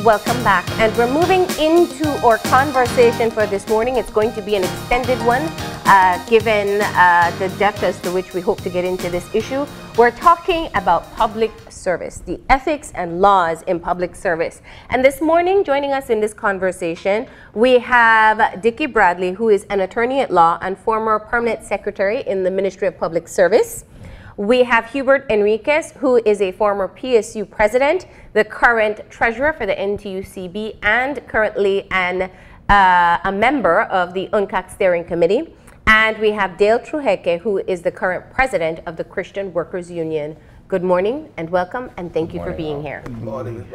welcome back. And we're moving into our conversation for this morning. It's going to be an extended one, given the depth as to which we hope to get into this issue. We're talking about public service, the ethics and laws in public service. And this morning, joining us in this conversation, we have Dickie Bradley, who is an attorney at law and former permanent secretary in the Ministry of Public Service. We have Hubert Enriquez, who is a former PSU president, the current treasurer for the NTUCB, and currently a member of the UNCAC steering committee. And we have Dale Trujeque, who is the current president of the Christian Workers Union. Good morning and welcome, and thank you for being here. Good morning.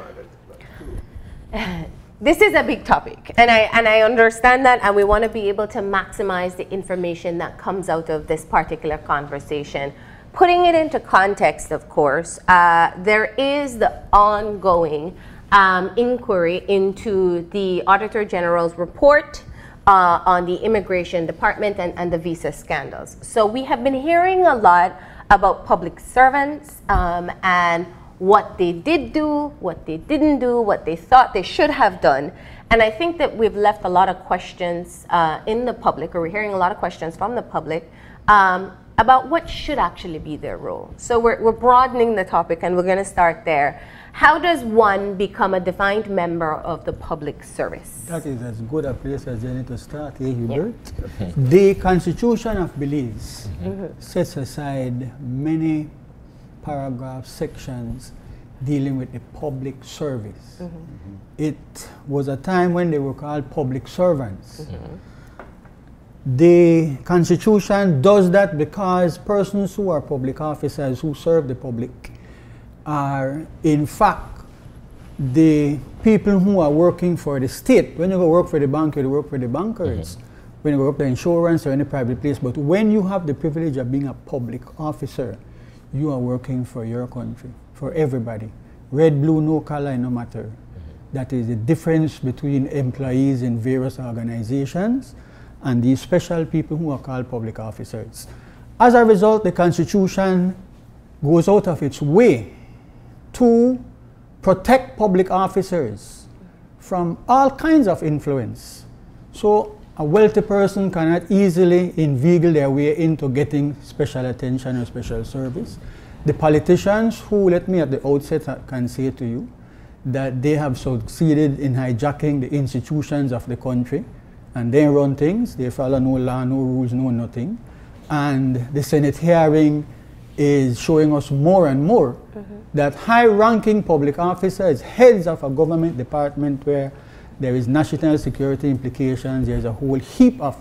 This is a big topic, and I understand that, and we want to be able to maximize the information that comes out of this particular conversation. Putting it into context, of course, there is the ongoing inquiry into the Auditor General's report on the Immigration Department and the visa scandals. So we have been hearing a lot about public servants and what they did do, what they didn't do, what they thought they should have done. And I think that we've left a lot of questions in the public, or we're hearing a lot of questions from the public about what should actually be their role. So we're broadening the topic, and we're going to start there. How does one become a defined member of the public service? That is as good a place as any to start, Hubert? Yeah. The Constitution of Belize sets aside many paragraphs, sections dealing with the public service. It was a time when they were called public servants. The Constitution does that because persons who are public officers who serve the public are in fact the people who are working for the state. When you go work for the bank, you work for the bankers. When you go work for insurance or any private place. But when you have the privilege of being a public officer, you are working for your country, for everybody. Red, blue, no color, no matter. That is the difference between employees in various organizations and these special people who are called public officers. As a result, the Constitution goes out of its way to protect public officers from all kinds of influence. So a wealthy person cannot easily inveigle their way into getting special attention or special service. The politicians who, let me at the outset can say to you, that they have succeeded in hijacking the institutions of the country, and they run things. They follow no law, no rules, no nothing. And the Senate hearing is showing us more and more that high-ranking public officers, heads of a government department where there is national security implications, there's a whole heap of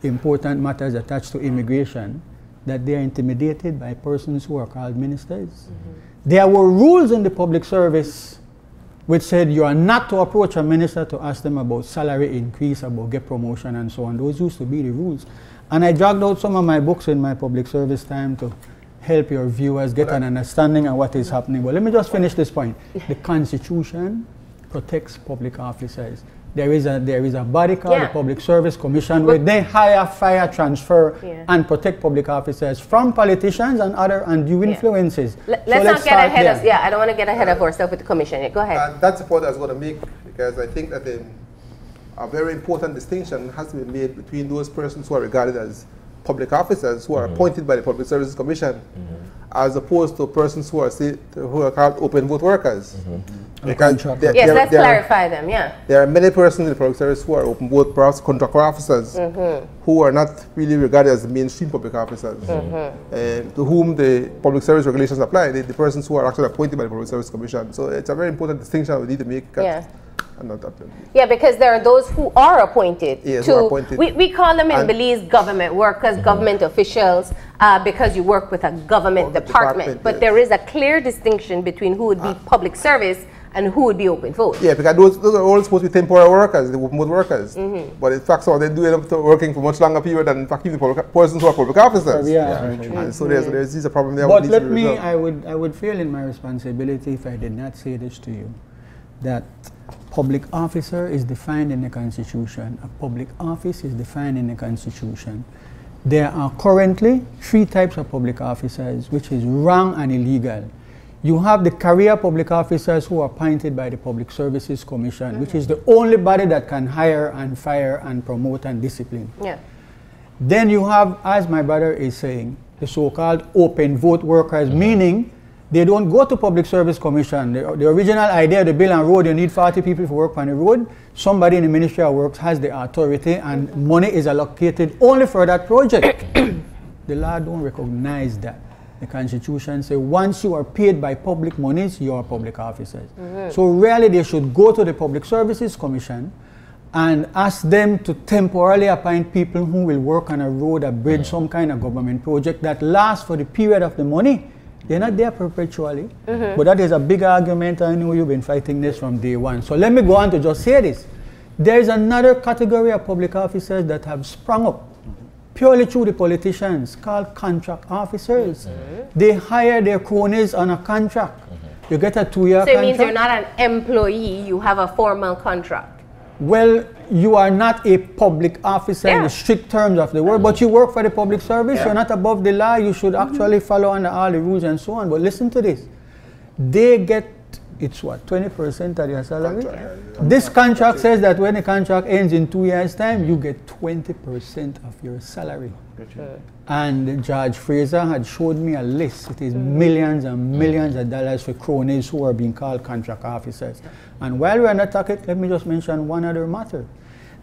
important matters attached to immigration, that they are intimidated by persons who are called ministers. There were rules in the public service which said you are not to approach a minister to ask them about salary increase, about get promotion, and so on. Those used to be the rules. And I dragged out some of my books in my public service time to help your viewers get an understanding of what is happening. But let me just finish this point. The Constitution protects public officers. There is a body called the Public Service Commission where they hire, fire, transfer, and protect public officers from politicians and other undue influences. Let's not get ahead of, I don't want to get ahead of ourselves with the commission. Go ahead. That's the point I was going to make, because I think that a very important distinction has to be made between those persons who are regarded as public officers who are appointed by the Public Services Commission, as opposed to persons who are called open vote workers. Let's clarify them, There are many persons in the public service who are open vote, perhaps contractor officers, who are not really regarded as the mainstream public officers, and to whom the public service regulations apply, the persons who are actually appointed by the Public Service Commission. So it's a very important distinction we need to make. Because there are those who are appointed we call them in Belize government workers, government officials, because you work with a government department. But there is a clear distinction between who would be public service and who would be open vote. Yeah, because those are all supposed to be temporary workers, the open vote workers. But in fact, so they do end up working for much longer period than in fact even the persons who are public officers. And so there's a problem there. But let me, I would fail in my responsibility if I did not say this to you, that public officer is defined in the Constitution. A public office is defined in the Constitution. There are currently 3 types of public officers, which is wrong and illegal. You have the career public officers who are appointed by the Public Services Commission, which is the only body that can hire and fire and promote and discipline. Yeah. Then you have, as my brother is saying, the so-called open vote workers, meaning they don't go to Public Service Commission. The original idea of the bill and road, you need 40 people to work on the road. Somebody in the Ministry of Works has the authority and money is allocated only for that project. The law don't recognize that. The Constitution says once you are paid by public monies, you are public officers. So really they should go to the Public Services Commission and ask them to temporarily appoint people who will work on a road, a bridge, some kind of government project that lasts for the period of the money. They're not there perpetually. But that is a big argument. I know you've been fighting this from day one. So let me go on to just say this. There is another category of public officers that have sprung up purely through the politicians called contract officers. They hire their cronies on a contract. You get a 2-year contract. So it means you're not an employee, you have a formal contract. Well, you are not a public officer in the strict terms of the word, but you work for the public service. You're not above the law. You should actually follow under all the rules and so on. But listen to this. They get, it's what, 20% of their salary? This contract says that when the contract ends in 2 years' time, you get 20% of your salary. And Judge Fraser had showed me a list. It is millions and millions of dollars for cronies who are being called contract officers. And while we're on that topic, let me just mention one other matter.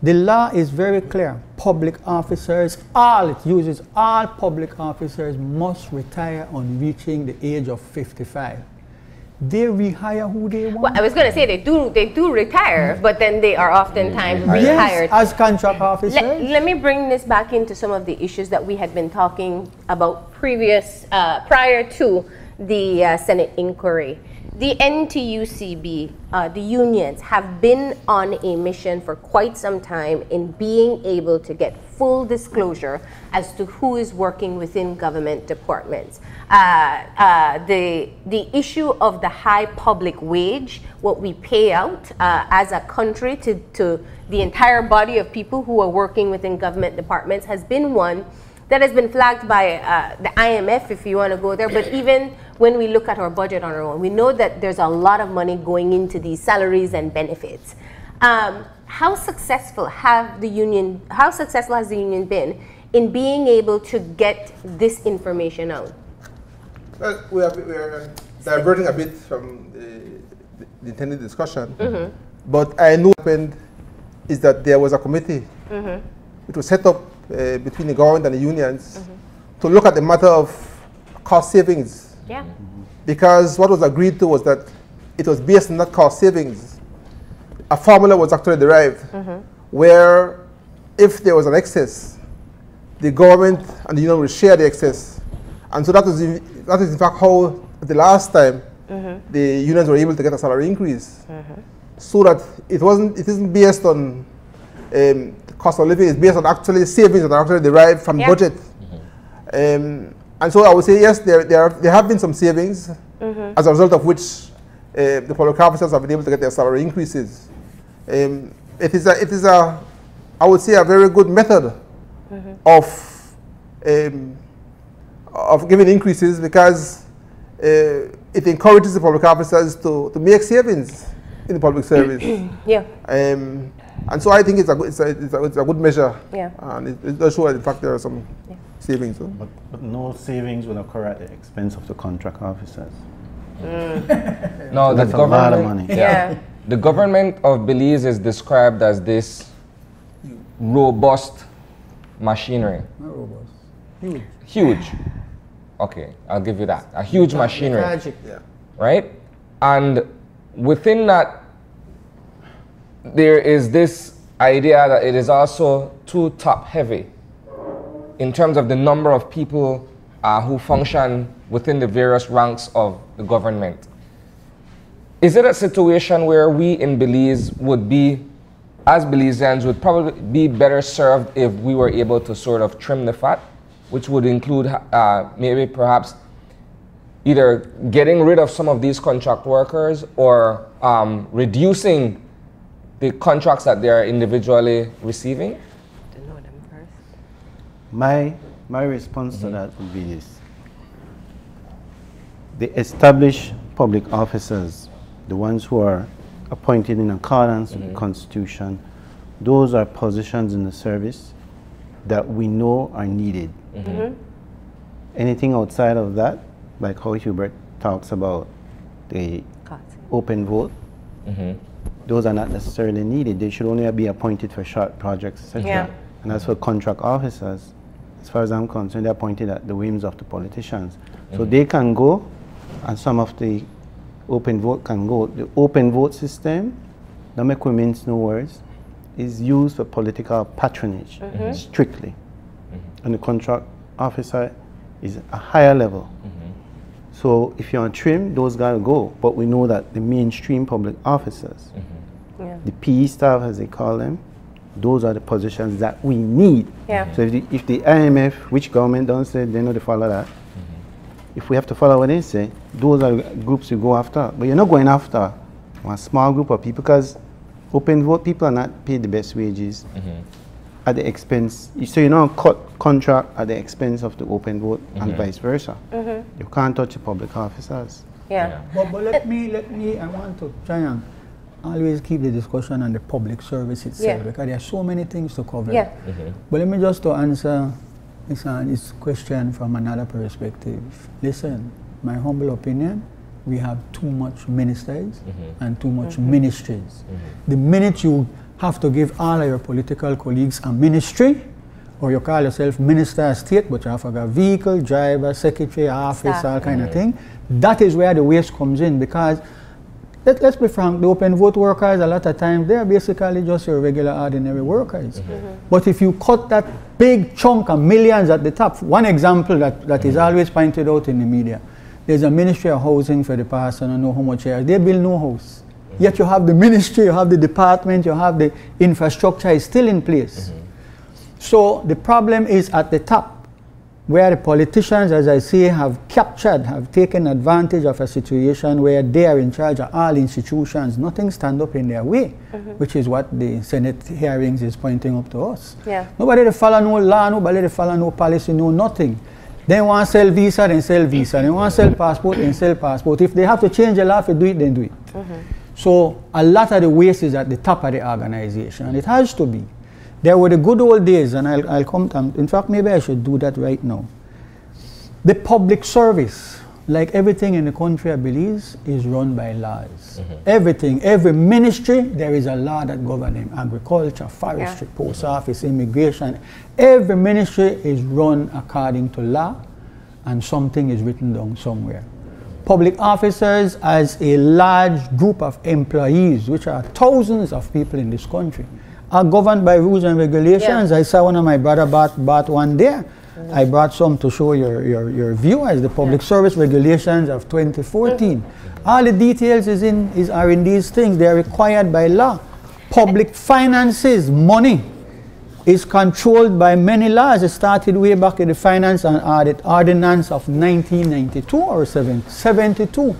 The law is very clear. Public officers, it uses all public officers must retire on reaching the age of 55. They rehire who they want. Well, I was going to say they do retire, but then they are oftentimes rehired. Yes, as contract officers. Let me bring this back into some of the issues that we had been talking about prior to the Senate inquiry. The NTUCB, the unions, have been on a mission for quite some time in being able to get full disclosure as to who is working within government departments. The issue of the high public wage, what we pay out as a country to the entire body of people who are working within government departments, has been one that has been flagged by the IMF, if you want to go there. But even when we look at our budget on our own, we know that there's a lot of money going into these salaries and benefits. How successful has the union been in being able to get this information out? Well, we are diverting a bit from the intended discussion. But I know what happened is that there was a committee which was set up between the government and the unions to look at the matter of cost savings. Because what was agreed to was that it was based on that cost savings. A formula was actually derived where if there was an excess, the government and the union would share the excess. And so that is in fact how the last time the unions were able to get a salary increase. So that it isn't based on cost of living, it's based on actually savings that are actually derived from budget. And so I would say yes, there have been some savings as a result of which the public officers have been able to get their salary increases. It is a I would say a very good method of giving increases, because it encourages the public officers to make savings in the public service. And so I think it's a good measure. And it does show that in fact there are some savings. But no savings will occur at the expense of the contract officers. No, that's a lot of money. The government of Belize is described as this robust machinery. Not robust. Huge. Huge. Okay, I'll give you that. A huge machinery. Tragic. Right? And within that, there is this idea that it is also too top heavy in terms of the number of people who function within the various ranks of the government. Is it a situation where we in Belize would be, as Belizeans, would probably be better served if we were able to sort of trim the fat, which would include maybe perhaps either getting rid of some of these contract workers or reducing the contracts that they are individually receiving? My response to that would be this. The established public officers, the ones who are appointed in accordance with the Constitution, those are positions in the service that we know are needed. Anything outside of that, like how Hubert talks about the open vote, those are not necessarily needed. They should only be appointed for short projects, etc. Yeah. And as for contract officers, as far as I'm concerned, they're appointed at the whims of the politicians. So they can go, and some of the open vote can go. The open vote system, don't make we mince no words, is used for political patronage, strictly. And the contract officer is a higher level. So if you're on trim, those gotta go. But we know that the mainstream public officers, the PE staff as they call them, those are the positions that we need. So if the IMF, which government don't say, they know to follow that. If we have to follow what they say, those are groups you go after. But you're not going after one small group of people, because open vote people are not paid the best wages at the expense. So you don't cut contract at the expense of the open vote and vice versa. You can't touch the public officers. But let me, I want to try and always keep the discussion on the public service itself, because there are so many things to cover. But let me just to answer this question from another perspective. Listen, my humble opinion, we have too much ministers and too much ministries. The minute you have to give all of your political colleagues a ministry, or you call yourself minister of state, but you have a vehicle, driver, secretary, office, all kind of thing, that is where the waste comes in. Because let's be frank, the open vote workers, a lot of times, they are basically just your regular ordinary workers. But if you cut that big chunk of millions at the top, one example that is always pointed out in the media, there's a Ministry of Housing for the past, I don't know how much years, they build no house. Yet you have the ministry, you have the department, you have the infrastructure is still in place. So the problem is at the top, where the politicians, as I say, have taken advantage of a situation where they are in charge of all institutions. Nothing stand up in their way, which is what the Senate hearings is pointing up to us. Nobody they follow no law, nobody they follow no policy, no nothing. They want to sell visa, then sell visa. They want to sell passport, then sell passport. If they have to change the law to do it, then do it. So a lot of the waste is at the top of the organization. It has to be. There were the good old days, and I'll come to, in fact, maybe I should do that right now. The public service, like everything in the country of Belize, is run by laws. Everything, every ministry, there is a law that governs them. Agriculture, forestry, post office, immigration. Every ministry is run according to law, and something is written down somewhere. Public officers, as a large group of employees, which are thousands of people in this country, are governed by rules and regulations. I saw one of my brother bought one there. I brought some to show your viewers, the public service regulations of 2014. All the details are in these things. They are required by law. Public finances, money, is controlled by many laws. It started way back in the Finance and Audit Ordinance of 1992 or 72.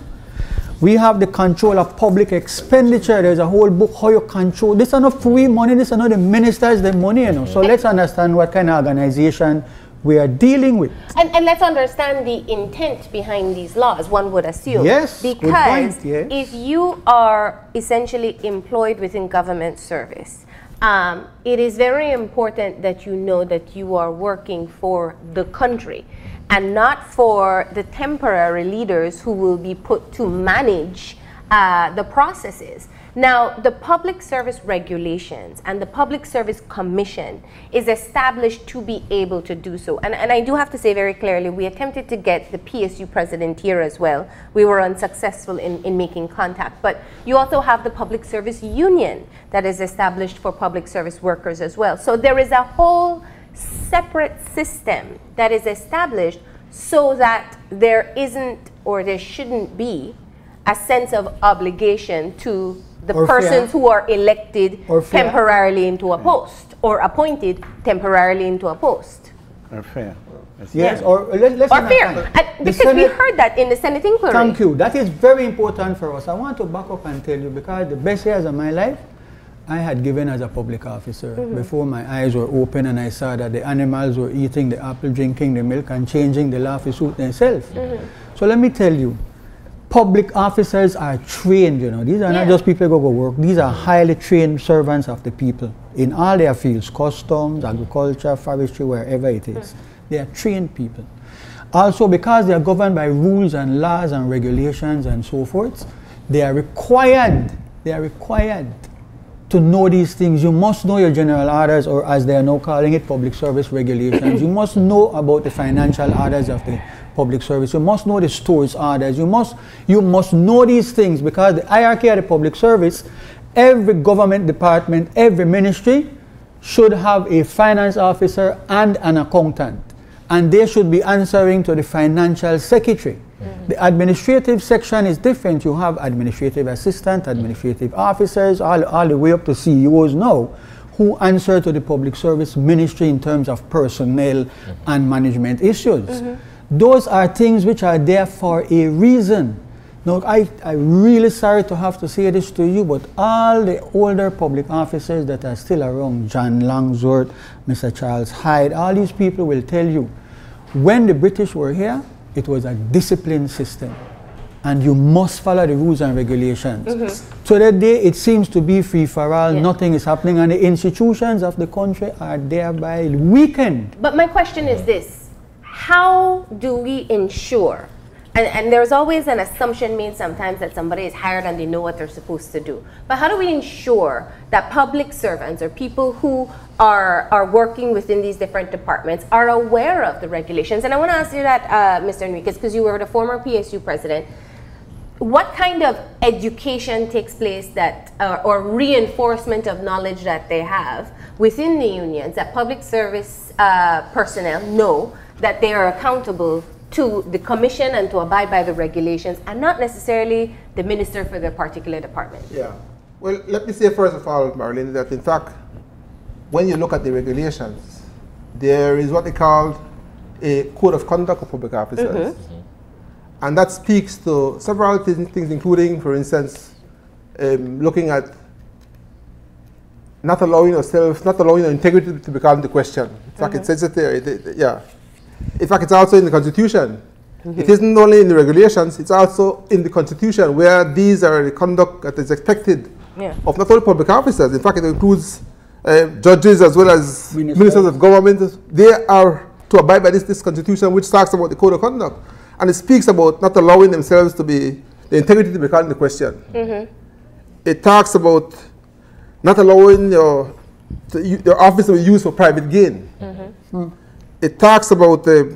We have the control of public expenditure. There's a whole book how you control. This is not free money. This is not the ministers' the money, you know. So let's understand what kind of organization we are dealing with. And let's understand the intent behind these laws, one would assume. Yes, because good point, yes. If you are essentially employed within government service, it is very important that you know that you are working for the country and not for the temporary leaders who will be put to manage the processes. Now, the Public Service Regulations and the Public Service Commission is established to be able to do so. And I do have to say very clearly, we attempted to get the PSU president here as well. We were unsuccessful in making contact. But you also have the Public Service Union that is established for public service workers as well. So there is a whole separate system that is established so that there isn't or there shouldn't be a sense of obligation to the persons who are elected temporarily into a post or appointed temporarily into a post. Or fair. Yes, or let's or fair. Because we heard that in the Senate inquiry. Thank you. That is very important for us. I want to back up and tell you, because the best years of my life I had given as a public officer before my eyes were open and I saw that the animals were eating the apple, drinking the milk and changing the law to suit themselves. So let me tell you, public officers are trained, you know. These are not just people who go work. These are highly trained servants of the people in all their fields, customs, agriculture, forestry, wherever it is. They are trained people. Also, because they are governed by rules and laws and regulations and so forth, they are required to know these things. You must know your general orders, or as they are now calling it, public service regulations. You must know about the financial orders of the public service. You must know the stores orders. You must know these things, because the hierarchy of the public service, every government department, every ministry should have a finance officer and an accountant, and they should be answering to the financial secretary. The administrative section is different. You have administrative assistant, administrative officers, all the way up to CEOs now, who answer to the public service ministry in terms of personnel and management issues. Those are things which are there for a reason. Now, I'm really sorry to have to say this to you, but all the older public officers that are still around, John Longsworth, Mr. Charles Hyde, all these people will tell you, when the British were here, it was a disciplined system, and you must follow the rules and regulations. So that day, it seems to be free for all, nothing is happening, and the institutions of the country are thereby weakened. But my question is this: how do we ensure? And there's always an assumption made sometimes that somebody is hired and they know what they're supposed to do. But how do we ensure that public servants or people who are working within these different departments are aware of the regulations? And I want to ask you that, Mr. Enriquez, because you were the former PSU president. What kind of education takes place that, or reinforcement of knowledge that they have within the unions, that public service personnel know that they are accountable to the commission and to abide by the regulations, and not necessarily the minister for the particular department? Yeah. Well, let me say first of all, Marilyn, that in fact, when you look at the regulations, there is what they call a code of conduct of public officers. And that speaks to several things, including, for instance, looking at not allowing your integrity to become the question. In fact, it says it there. Yeah. In fact, it's also in the Constitution. It isn't only in the regulations, it's also in the Constitution, where these are the conduct that is expected of not only public officers. In fact, it includes judges as well as ministers of government. They are to abide by this Constitution, which talks about the code of conduct. And it speaks about not allowing themselves to be, the integrity to become the question. It talks about not allowing your office to be used for private gain. It talks about the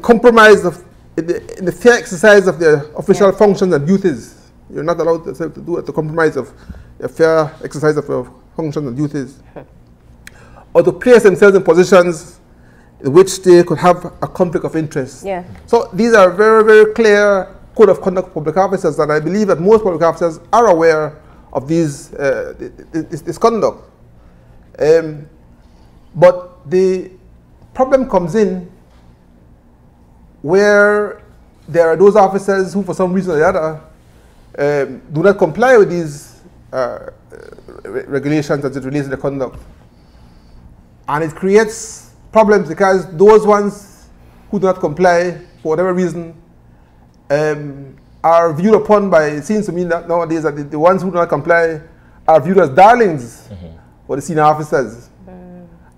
compromise of in the fair exercise of their official functions and duties. You're not allowed to do it, to compromise of a fair exercise of your functions and duties, or to place themselves in positions in which they could have a conflict of interest. So these are very, very clear code of conduct of public officers, and I believe that most public officers are aware of these this conduct. But the problem comes in where there are those officers who, for some reason or the other, do not comply with these regulations as it relates to the conduct. And it creates problems because those ones who do not comply, for whatever reason, are viewed upon by, it seems to me that nowadays that the ones who do not comply are viewed as darlings for the senior officers.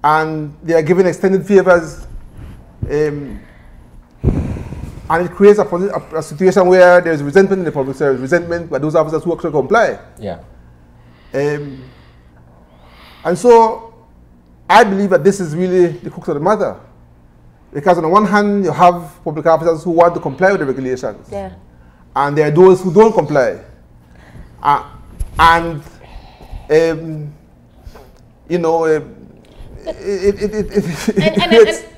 And they are given extended favors, and it creates a situation where there is resentment in the public service, resentment by those officers who actually comply. And so I believe that this is really the crux of the matter, because on the one hand you have public officers who want to comply with the regulations, and there are those who don't comply, you know. And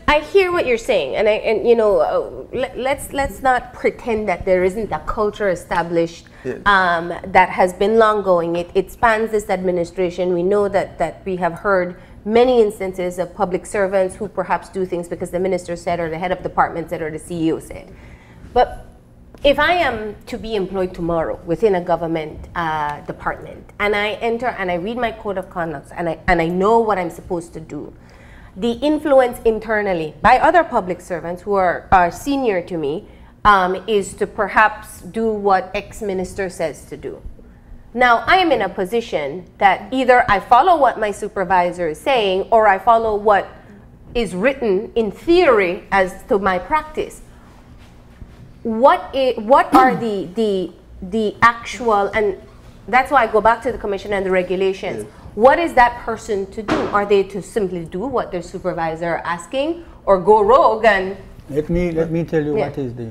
I hear what you're saying, and you know, let's not pretend that there isn't a culture established that has been long going. It spans this administration. We know that we have heard many instances of public servants who perhaps do things because the minister said, or the head of department said, or the CEO said. But if I am to be employed tomorrow within a government department, and I enter and I read my code of conduct, and I know what I'm supposed to do, the influence internally by other public servants who are senior to me is to perhaps do what ex-minister says to do. Now, I am in a position that either I follow what my supervisor is saying or I follow what is written in theory as to my practice. What are the actual, and that's why I go back to the commission and the regulations. Yeah. What is that person to do? Are they to simply do what their supervisor are asking or go rogue and... Let me tell you what is the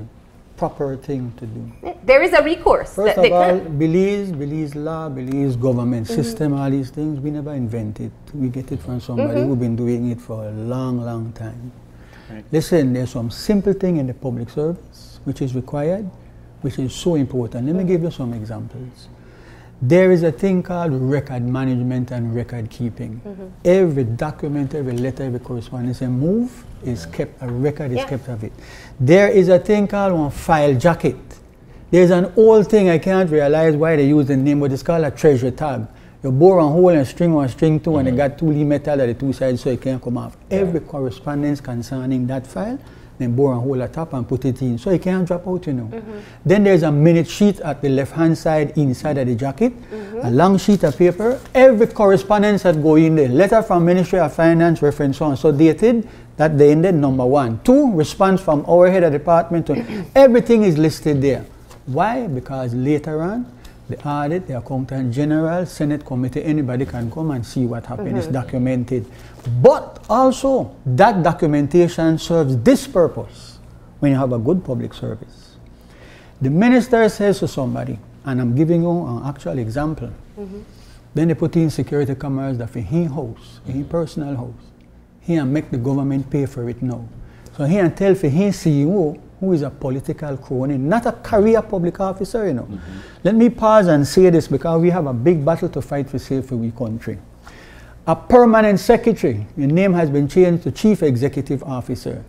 proper thing to do. There is a recourse. First of all, Belize law, Belize government system, all these things, we never invented. We get it from somebody who's been doing it for a long, long time. Right. Listen, there's some simple thing in the public service which is required, which is so important. Let me give you some examples. There is a thing called record management and record keeping. Every document, every letter, every correspondence and move is kept, a record is kept of it. There is a thing called one file jacket. There's an old thing, I can't realize why they use the name, but it's called a treasure tag. You bore a hole and a string or a string too, and they got 2D metal at the two sides so it can't come off. Every correspondence concerning that file, then bore a hole at top and put it in so it can't drop out, you know. Then there's a minute sheet at the left-hand side inside of the jacket, a long sheet of paper. Every correspondence that go in there, letter from Ministry of Finance, reference on, so dated, that they ended number 1. 2, response from our head of department. Everything is listed there. Why? Because later on, the audit, the accountant general, Senate committee, anybody can come and see what happened. It's documented. But also, that documentation serves this purpose when you have a good public service. The minister says to somebody, and I'm giving you an actual example, then they put in security cameras that for his house, his personal house. He and make the government pay for it now. So he and tell for his CEO, who is a political crony, not a career public officer, you know. Let me pause and say this because we have a big battle to fight for safe for our country. A permanent secretary, your name has been changed to chief executive officer,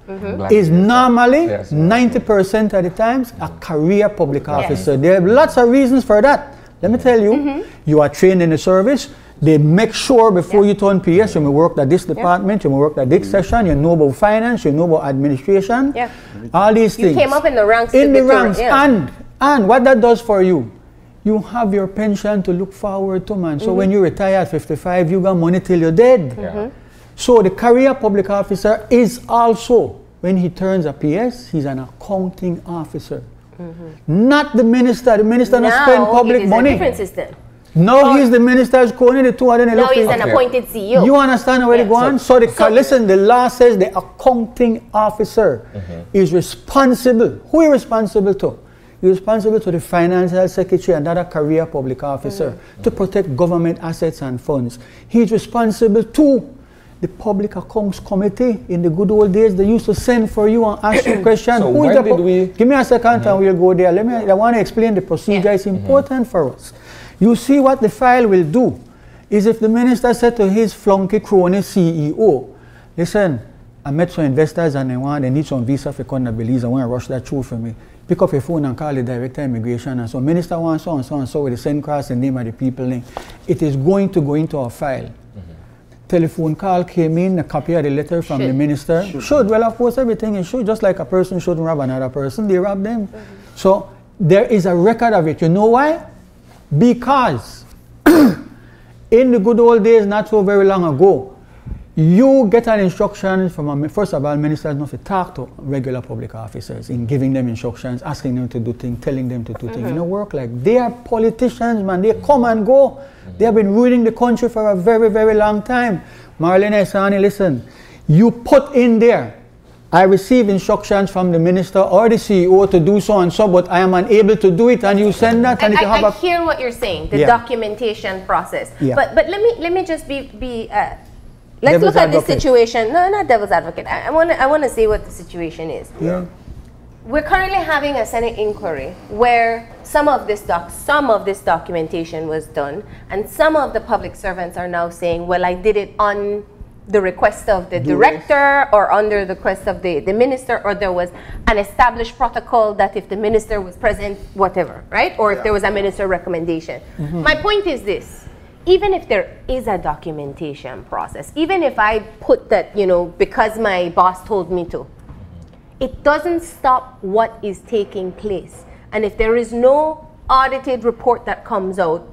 is normally 90% of the times a career public officer. There are lots of reasons for that. Let me tell you, you are trained in the service. They make sure before you turn PS, you may work at this department, you may work at this session, you know about finance, you know about administration, all these things. You came up in the ranks. In the ranks, and what that does for you, you have your pension to look forward to, man. So when you retire at 55, you got money till you're dead. So the career public officer is also, when he turns a PS, he's an accounting officer. Not the minister. The minister doesn't spend public money. A different system. No, he's the minister's calling the two, and then now he's an appointed CEO. You understand where they go on? So, listen, the law says the accounting officer is responsible. Who is responsible to? He's responsible to the financial secretary, another career public officer, to protect government assets and funds. He's responsible to the public accounts committee. In the good old days, they used to send for you and ask you questions. So when did we... Give me a second and we'll go there. I want to explain the procedure. It's important for us. You see what the file will do is if the minister said to his flunky crony CEO, listen, I met some investors and they need some visa for come to Belize. I want to rush that through for me. Pick up your phone and call the director of immigration and so minister wants so and so and so with the send cross the name of the people name. It is going to go into our file. Telephone call came in, a copy of the letter from the minister. Should. Well, of course, everything is should. Just like a person shouldn't rob another person, they rob them. So there is a record of it. You know why? Because in the good old days, not so very long ago, you get an instruction from, first of all, ministers not to talk to regular public officers in giving them instructions, asking them to do things, telling them to do things. You know, work like they are politicians, man. They come and go. They have been ruling the country for a very, very long time. Marlene Esani, listen, you put in there, I receive instructions from the minister or the CEO to do so and so, but I am unable to do it, and you send that. And I hear what you're saying, the documentation process. But let me just let's look at this situation. No, not devil's advocate. I want to see what the situation is. We're currently having a Senate inquiry where some of this documentation was done, and some of the public servants are now saying, well, I did it on the request of the director or under the request of the minister, or there was an established protocol that if the minister was present, whatever, right? Or if there was a minister recommendation. My point is this. Even if there is a documentation process, even if I put that, you know, because my boss told me to, it doesn't stop what is taking place. And if there is no audited report that comes out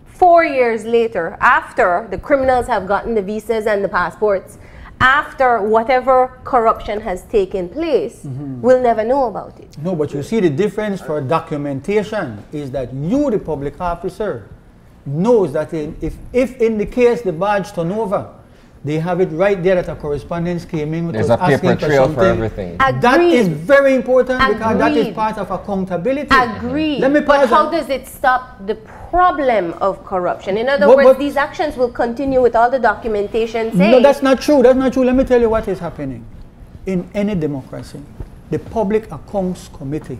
4 years later, after the criminals have gotten the visas and the passports, after whatever corruption has taken place, we'll never know about it. No, but you see the difference for documentation is that you, the public officer, knows that if in the case the badge turn over, they have it right there that a correspondence came in. There's a paper trail for everything. That is very important because that is Agreed. part of accountability. Agreed. Let me But pause how on- does it stop the problem of corruption? In other words, these actions will continue with all the documentation saying... No, that's not true. That's not true. Let me tell you what is happening. In any democracy, the Public Accounts Committee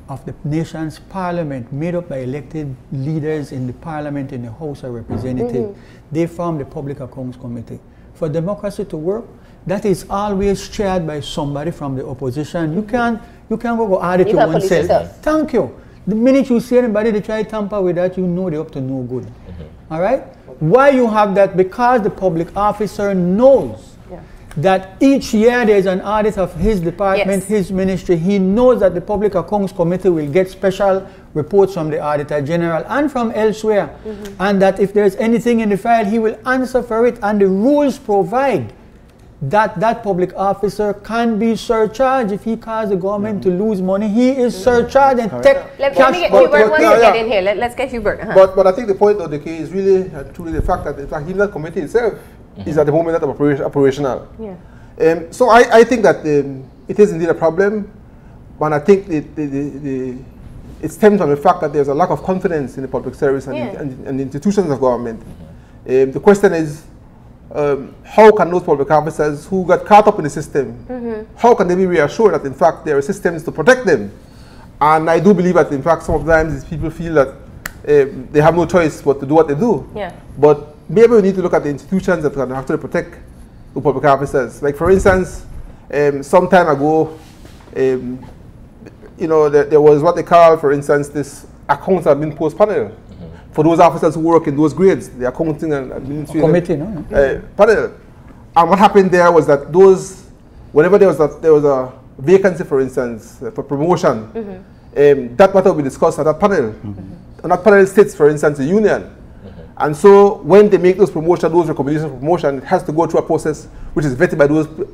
of the nation's parliament, made up by elected leaders in the parliament, in the House of Representatives, they form the Public Accounts Committee. For democracy to work, that is always chaired by somebody from the opposition. You can't go audit You to can't police oneself. yourself. Thank you. The minute you see anybody they try to tamper with that, you know they're up to no good. All right? Why you have that? Because the public officer knows that each year there's an audit of his department, his ministry. He knows that the Public Accounts Committee will get special reports from the Auditor General and from elsewhere. And that if there's anything in the file, he will answer for it. And the rules provide that that public officer can be surcharged if he causes the government to lose money. He is surcharged and take Let cash. me get Hubert wants to get in here. Let's get Hubert. But I think the point of the case is really truly the fact that in fact even that committee itself is at the moment not operational. So I think that it is indeed a problem, but I think it stems from the fact that there's a lack of confidence in the public service and the institutions of government. The question is, how can those public officers who got caught up in the system, how can they be reassured that in fact there are systems to protect them? And I do believe that in fact sometimes people feel that they have no choice but to do what they do. But maybe we need to look at the institutions that can actually protect the public officers. Like for instance, some time ago, you know, there was what they call, for instance, this accounts admin post panel for those officers who work in those grades, the accounting and administrative committee, no? panel. And what happened there was that those, whenever there was a vacancy, for instance, for promotion, that matter will be discussed at that panel. And that panel sits, for instance, the union. And so when they make those promotions, those recommendations for promotion, it has to go through a process which is vetted by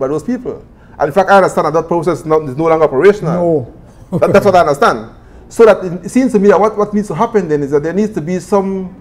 those people. And in fact, I understand that process is no longer operational. No. That's what I understand. So that it seems to me that what needs to happen then is that there needs to be some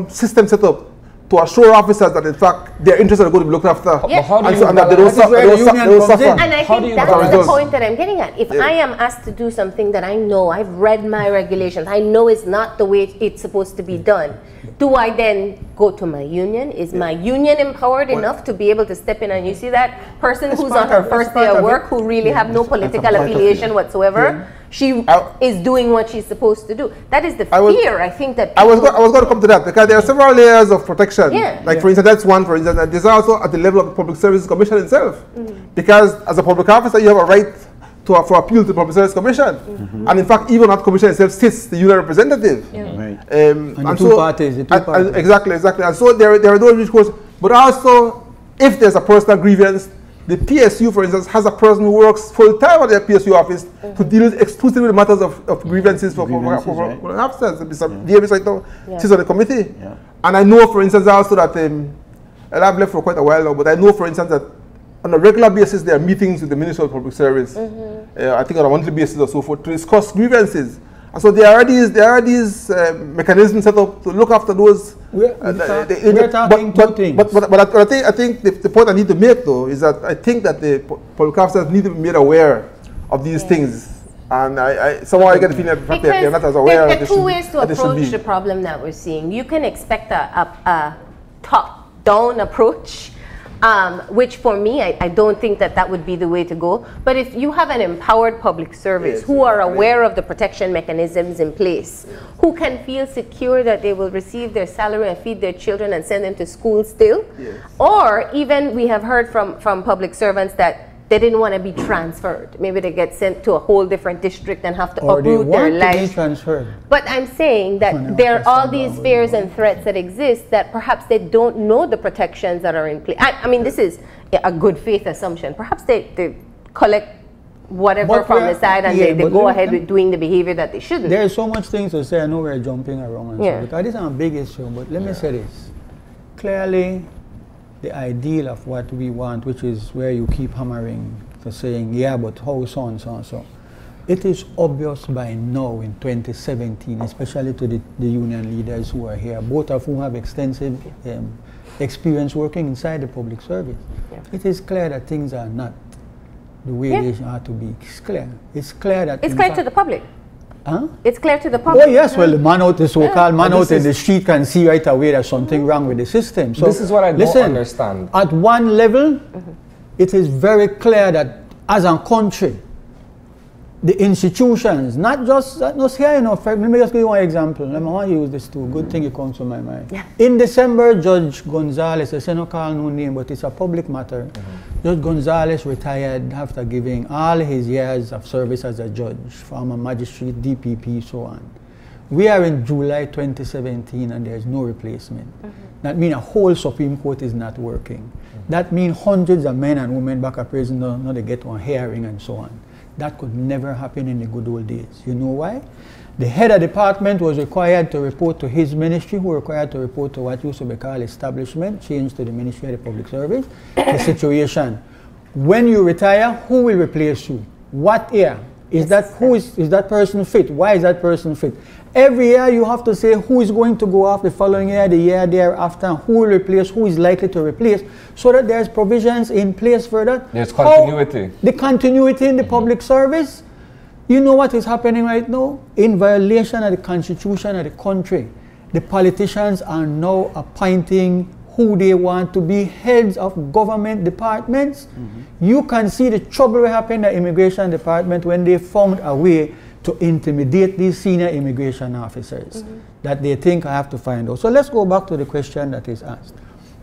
system set up to assure officers that in fact their interests are going to be looked after. And that they don't suffer. And I think that's the point that I'm getting at. If I am asked to do something that I know, I've read my regulations, I know it's not the way it's supposed to be done, do I then go to my union? Is my union empowered enough to be able to step in? And you see that person who's on her first day of work who really have no political affiliation whatsoever, she is doing what she's supposed to do. That is the fear, I think, that I was going to come to that, because there are several layers of protection. Like for instance, that's one, for instance, and there's also at the level of the Public Service Commission itself. Because as a public officer, you have a right for appeal to the Public Service Commission. And in fact, even that commission itself sits the union representative. And the two parties. Exactly. And so there are those recourse, but also if there's a personal grievance, the PSU, for instance, has a person who works full-time at their PSU office to deal exclusively with matters of grievances for officers. Mr. Davis right now sits on the committee. And I know, for instance, also that, and I've left for quite a while now, but I know, for instance, that on a regular basis there are meetings with the Ministry of Public Service, I think on a monthly basis or so forth, to discuss grievances. And so there are these mechanisms set up to look after those. We're talking two things. But I think the point I need to make, though, is that I think that the public officers need to be made aware of these things. And somehow I get the feeling that in fact they're not as aware. There are two ways to approach the problem that we're seeing. You can expect a top-down approach, which for me, I don't think that would be the way to go. But if you have an empowered public service who are aware of the protection mechanisms in place, who can feel secure that they will receive their salary and feed their children and send them to school still, or even we have heard from public servants that they didn't want to be transferred. Maybe they get sent to a whole different district and have to Or they uproot their want to be life. transferred. But I'm saying that there are all these fears and threats that exist that perhaps they don't know the protections that are in place. I mean, this is a good faith assumption. Perhaps they collect whatever from the side and they go ahead with doing the behavior that they shouldn't. There's so much things to say. I know we're jumping around and so, because this is a big issue, but let me say this. Clearly, the ideal of what we want, which is where you keep hammering to saying, yeah, but how so and so and so. It is obvious by now in 2017, especially to the union leaders who are here, both of whom have extensive experience working inside the public service. Yeah. It is clear that things are not the way they ought to be. It's clear. It's clear that it's clear to the public. Huh? It's clear to the public. Oh yes, well the man out, the so-called man out in the street can see right away there's something wrong with the system. So this is what I don't understand. At one level, it is very clear that as a country, the institutions, not just here, you know, let me just give you one example. Let me want to use this too. Good thing it comes to my mind. Yeah. In December, Judge Gonzalez, I say no call no name, but it's a public matter. Judge Gonzalez retired after giving all his years of service as a judge, former magistrate, DPP, so on. We are in July 2017 and there's no replacement. That means a whole Supreme Court is not working. That means hundreds of men and women back at prison, no, they get one hearing and so on. That could never happen in the good old days. You know why? The head of department was required to report to his ministry, who required to report to what used to be called establishment, changed to the Ministry of the Public Service. The situation. When you retire, who will replace you? What year? Is that person fit? Why is that person fit? Every year you have to say who is going to go off the following year, the year thereafter, who will replace, who is likely to replace, so that there's provisions in place for that. There's continuity. The continuity in the public service. You know what is happening right now? In violation of the Constitution of the country, the politicians are now appointing who they want to be heads of government departments. You can see the trouble that happened in the immigration department when they found a way to intimidate these senior immigration officers that they think I have to find out. So let's go back to the question that is asked.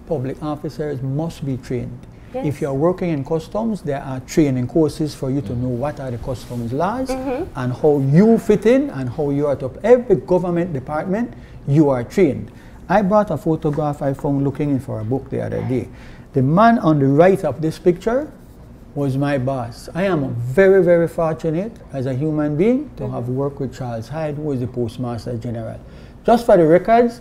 Public officers must be trained. Yes. If you're working in customs, there are training courses for you to know what are the customs laws and how you fit in and how you are top. Every government department, you are trained. I brought a photograph I found looking for a book the other day. The man on the right of this picture was my boss. I am very, very fortunate as a human being to have worked with Charles Hyde, who is the Postmaster General. Just for the records,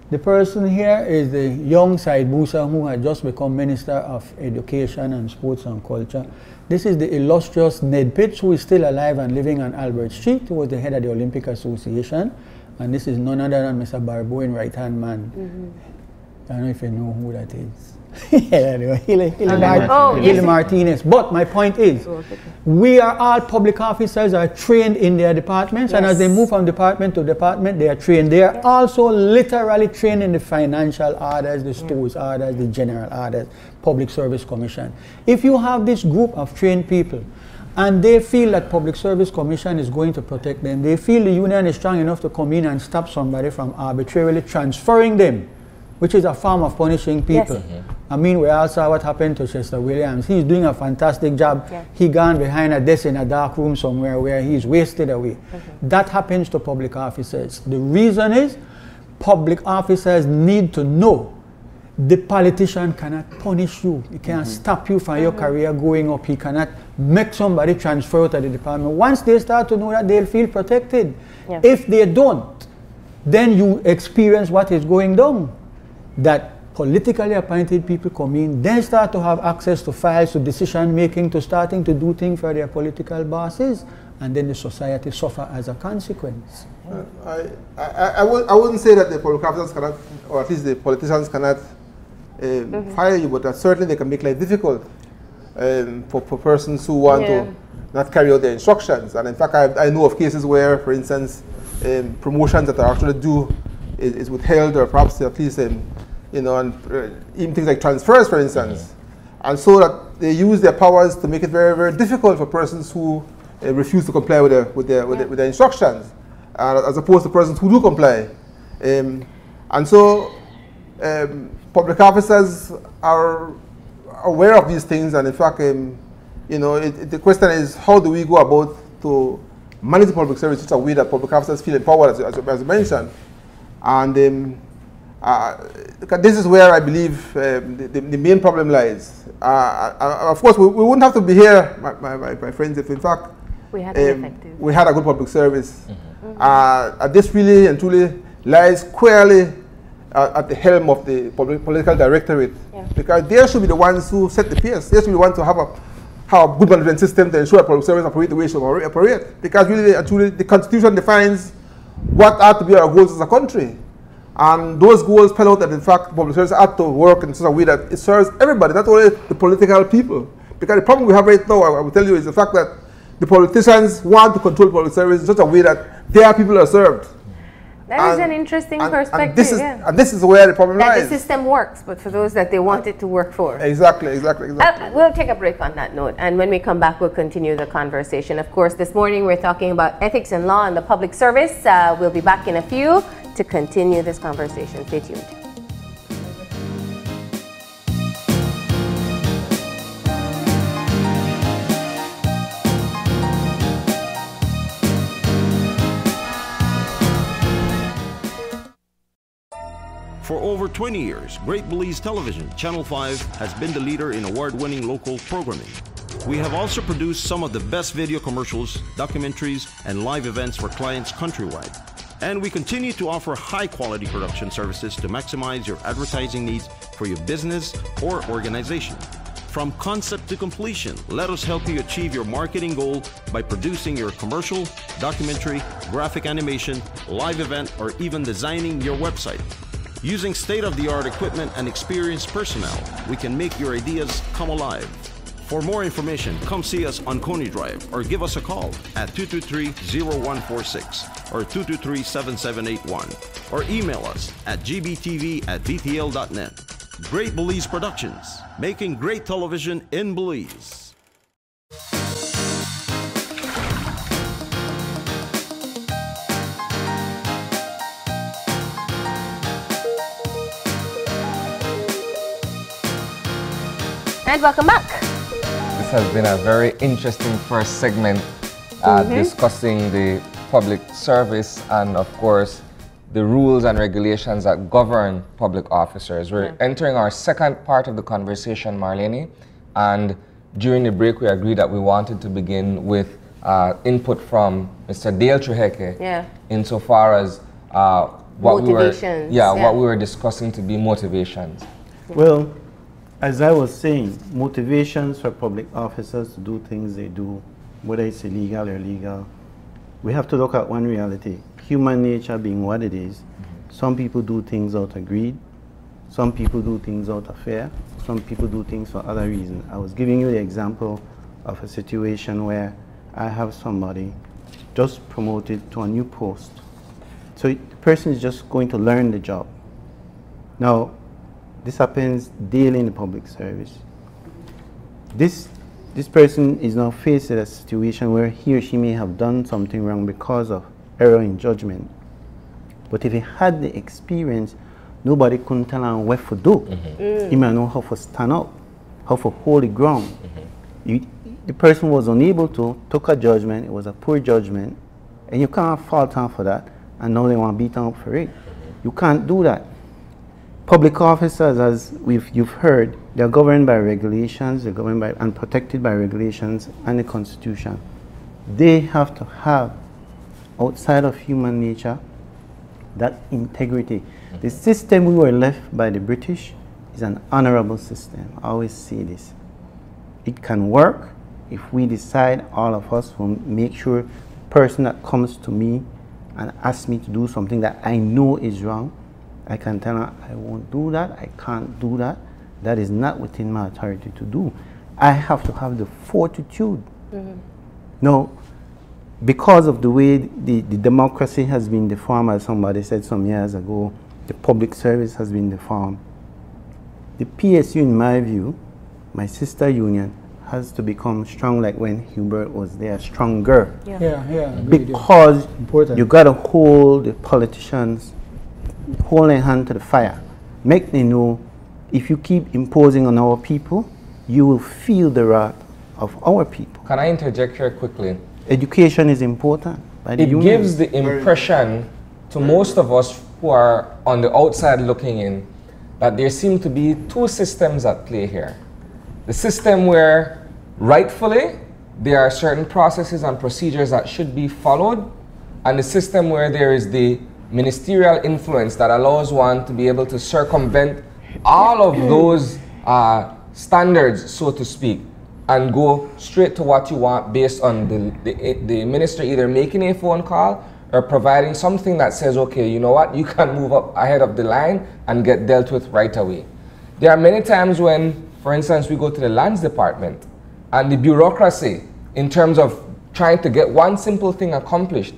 the person here is the young Said Musa, who had just become Minister of Education and Sports and Culture. This is the illustrious Ned Pitts, who is still alive and living on Albert Street, who was the head of the Olympic Association. And this is none other than Mr. Barboin, right-hand man. I don't know if you know who that is. Anyway, Hilly Martinez. But my point is, we are all public officers are trained in their departments, and as they move from department to department, they are trained. They are also literally trained in the financial orders, the stores orders, the general orders, Public Service Commission. If you have this group of trained people, and they feel that Public Service Commission is going to protect them, they feel the union is strong enough to come in and stop somebody from arbitrarily transferring them, which is a form of punishing people. I mean, we all saw what happened to Chester Williams. He's doing a fantastic job. He gone behind a desk in a dark room somewhere where he's wasted away. That happens to public officers. The reason is public officers need to know the politician cannot punish you. He cannot stop you from your career going up. He cannot make somebody transfer to the department. Once they start to know that, they'll feel protected. If they don't, then you experience what is going down. That politically appointed people come in, then start to have access to files, to decision making, to starting to do things for their political bosses, and then the society suffer as a consequence. I wouldn't say that the public officers cannot, or at least the politicians cannot fire you, but certainly they can make life difficult for persons who want to not carry out their instructions. And in fact, I know of cases where, for instance, promotions that are actually due is withheld, or perhaps at least you know, and even things like transfers, for instance, and so that they use their powers to make it very, very difficult for persons who refuse to comply with their instructions, as opposed to persons who do comply. And so public officers are aware of these things, and in fact, you you know, the question is, how do we go about to manage the public service in such a way that public officers feel empowered, as you mentioned? And this is where I believe the main problem lies. Of course, we wouldn't have to be here, my friends, if in fact we had a good public service. This really and truly lies squarely at the helm of the political directorate, because they should be the ones who set the pace. They should be the ones to have a good management system to ensure public service operate the way it should operate. Because really and truly, the Constitution defines what are to be our goals as a country. And those goals spell out that, in fact, public service ought to work in such a way that it serves everybody, not only the political people. Because the problem we have right now, I will tell you, is the fact that the politicians want to control public service in such a way that their people are served. That is an interesting perspective. And this is where the problem lies. That the system works, but for those that they want it to work for. Exactly. We'll take a break on that note, and when we come back, we'll continue the conversation. Of course, this morning we're talking about ethics and law in the public service. We'll be back in a few to continue this conversation. Stay tuned. For over 20 years, Great Belize Television, Channel 5, has been the leader in award-winning local programming. We have also produced some of the best video commercials, documentaries, and live events for clients countrywide. And we continue to offer high-quality production services to maximize your advertising needs for your business or organization. From concept to completion, let us help you achieve your marketing goal by producing your commercial, documentary, graphic animation, live event, or even designing your website. Using state-of-the-art equipment and experienced personnel, we can make your ideas come alive. For more information, come see us on Coney Drive or give us a call at 223-0146 or 223-7781 or email us at gbtv@btl.net. Great Belize Productions, making great television in Belize. And welcome back. This has been a very interesting first segment discussing the public service and, of course, the rules and regulations that govern public officers. We're entering our second part of the conversation, Marlene, and during the break we agreed that we wanted to begin with input from Mr. Dale Trujeque insofar as what we were discussing to be motivations. Well, as I was saying, motivations for public officers to do things they do, whether it's illegal or legal, we have to look at one reality. Human nature being what it is, some people do things out of greed, some people do things out of fear, some people do things for other reasons. I was giving you the example of a situation where I have somebody just promoted to a new post. So the person is just going to learn the job. Now, this happens daily in the public service. This person is now faced with a situation where he or she may have done something wrong because of error in judgment. But if he had the experience, nobody couldn't tell him what to do. He might know how to stand up, how to hold the ground. The person was unable to, took a judgment, it was a poor judgment, and you can't fault him for that, and now they want to beat him up for it. You can't do that. Public officers, as you've heard, they're governed by regulations, they're governed by and protected by regulations and the Constitution. They have to have, outside of human nature, that integrity. The system we were left by the British is an honorable system. I always say this. It can work if we decide, all of us, will make sure the person that comes to me and asks me to do something that I know is wrong, I can tell her, I won't do that, I can't do that. That is not within my authority to do. I have to have the fortitude. Now, because of the way the democracy has been deformed, as somebody said some years ago, the public service has been deformed. The PSU, in my view, my sister union, has to become strong like when Hubert was there, stronger. Because you got to hold the politicians, hold their hand to the fire. Make them know if you keep imposing on our people, you will feel the wrath of our people. Can I interject here quickly? Education is important. It gives the impression to most of us who are on the outside looking in that there seem to be two systems at play here. The system where rightfully there are certain processes and procedures that should be followed, and the system where there is the ministerial influence that allows one to be able to circumvent all of those standards, so to speak, and go straight to what you want based on the minister either making a phone call or providing something that says, okay, you know what, you can move up ahead of the line and get dealt with right away. There are many times when, for instance, we go to the lands department and the bureaucracy in terms of trying to get one simple thing accomplished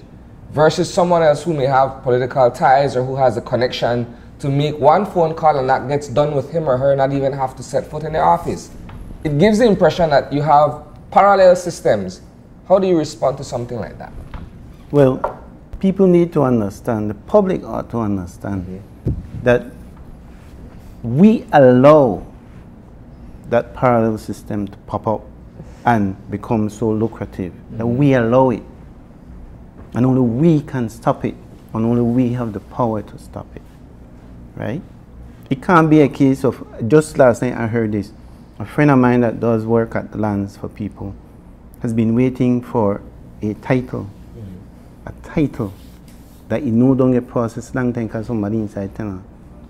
versus someone else who may have political ties or who has a connection to make one phone call and that gets done with him or her, not even have to set foot in the office. It gives the impression that you have parallel systems. How do you respond to something like that? Well, people need to understand, the public ought to understand that we allow that parallel system to pop up and become so lucrative, that we allow it. And only we can stop it, and only we have the power to stop it, right? It can't be a case of, just last night I heard this, a friend of mine that does work at the lands for people has been waiting for a title that he know don't get processed long time because somebody inside tell her.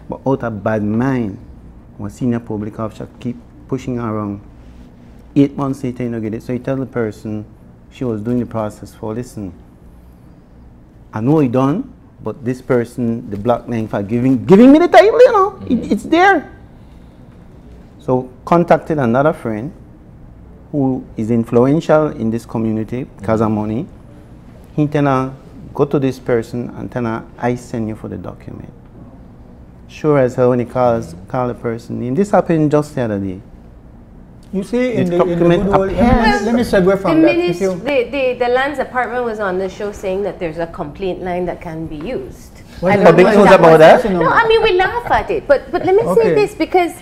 But out of bad mind, one senior public officer keep pushing her around. 8 months later, you don't get it. So he tell the person she was doing the process for, listen, I know he done, but this person, the black line for giving me the title, you know, it's there. So contacted another friend who is influential in this community because of money. He tell her, go to this person and tell her, I send you for the document. Sure as hell when he call the person, and this happened just the other day. You see, in the good old, let me segue from that. The lands department was on the show saying that there's a complaint line that can be used. But big news about that? No, I mean, we laugh at it, but let me say this, because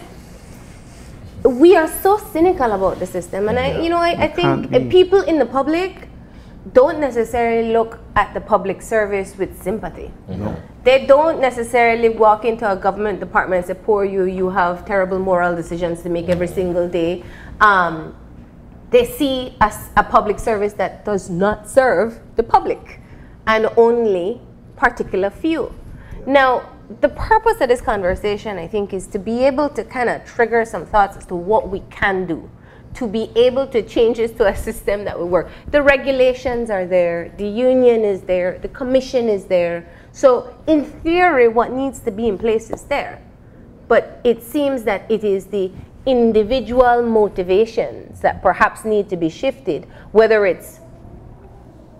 we are so cynical about the system, and I think people in the public don't necessarily look at the public service with sympathy. They don't necessarily walk into a government department and say, poor you, you have terrible moral decisions to make every single day. They see a public service that does not serve the public and only particular few. Now, the purpose of this conversation, I think, is to be able to kind of trigger some thoughts as to what we can do to be able to change this to a system that will work. The regulations are there, the union is there, the commission is there. So in theory, what needs to be in place is there. But it seems that it is the individual motivations that perhaps need to be shifted, whether it's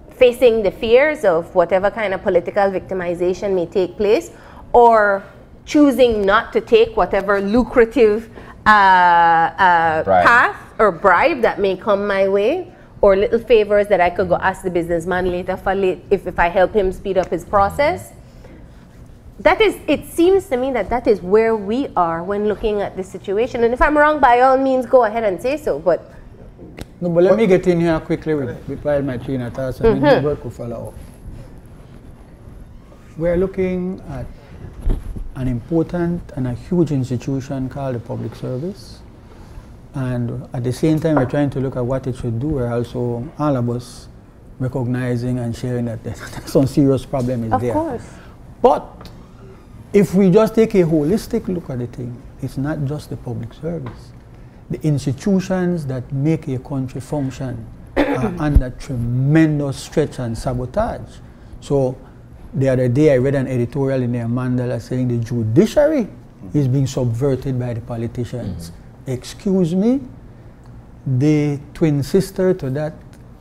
facing the fears of whatever kind of political victimization may take place, or choosing not to take whatever lucrative path or bribe that may come my way, or little favors that I could go ask the businessman later for if I help him speed up his process. That is, it seems to me that is where we are when looking at this situation. And if I'm wrong, by all means, go ahead and say so. But no, but let me get in here quickly with my train of thoughts, and then Hubert could follow up. We're looking at an important and a huge institution called the public service, and at the same time we're trying to look at what it should do. We're also, all of us, recognizing and sharing that some serious problem is there. Of course. But if we just take a holistic look at the thing, it's not just the public service. The institutions that make a country function are under tremendous stretch and sabotage. So the other day I read an editorial in the Mandala saying the judiciary is being subverted by the politicians. Excuse me, the twin sister to that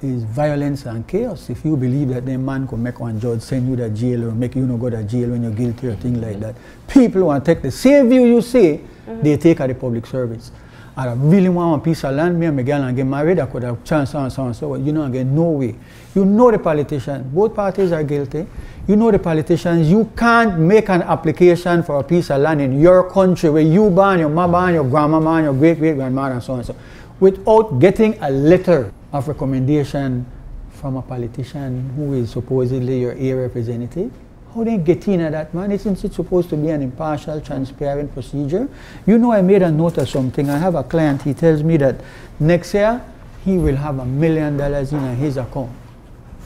is violence and chaos. If you believe that the man could make one judge send you to jail or make you not go to jail when you're guilty or things like that, people want to take the same view you say, they take at the public service. I really want a piece of land, me and my girl and get married, I could have chance on so you know, again, no way. You know the politicians, both parties are guilty. You know the politicians, you can't make an application for a piece of land in your country where you born, your mother born, your grandma born, your great-great-grandmother and so on. So without getting a letter of recommendation from a politician who is supposedly your area representative? How do you get in at that, man? Isn't it supposed to be an impartial, transparent procedure? You know, I made a note of something. I have a client, he tells me that next year he will have $1 million in his account.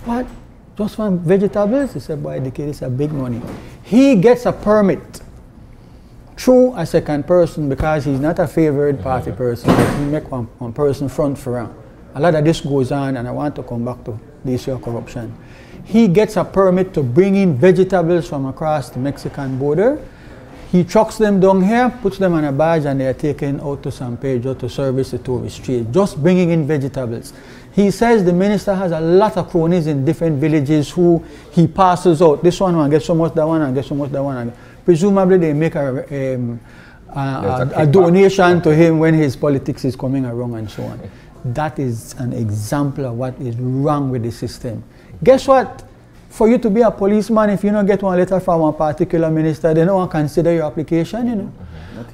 What? Just from vegetables? He said, boy, Dickie, this is a big money. He gets a permit through a second person because he's not a favored party person. He make one person front for him. A lot of this goes on, and I want to come back to the issue of corruption. He gets a permit to bring in vegetables from across the Mexican border. He trucks them down here, puts them on a barge, and they are taken out to San Pedro to service the tourist trade, just bringing in vegetables. He says the minister has a lot of cronies in different villages who he passes out. This one will get so much, that one, and get so much, that one. Presumably they make a donation to him when his politics is coming along and so on. That is an example of what is wrong with the system. Guess what? For you to be a policeman, if you don't get one letter from a particular minister, they don't consider your application, you know.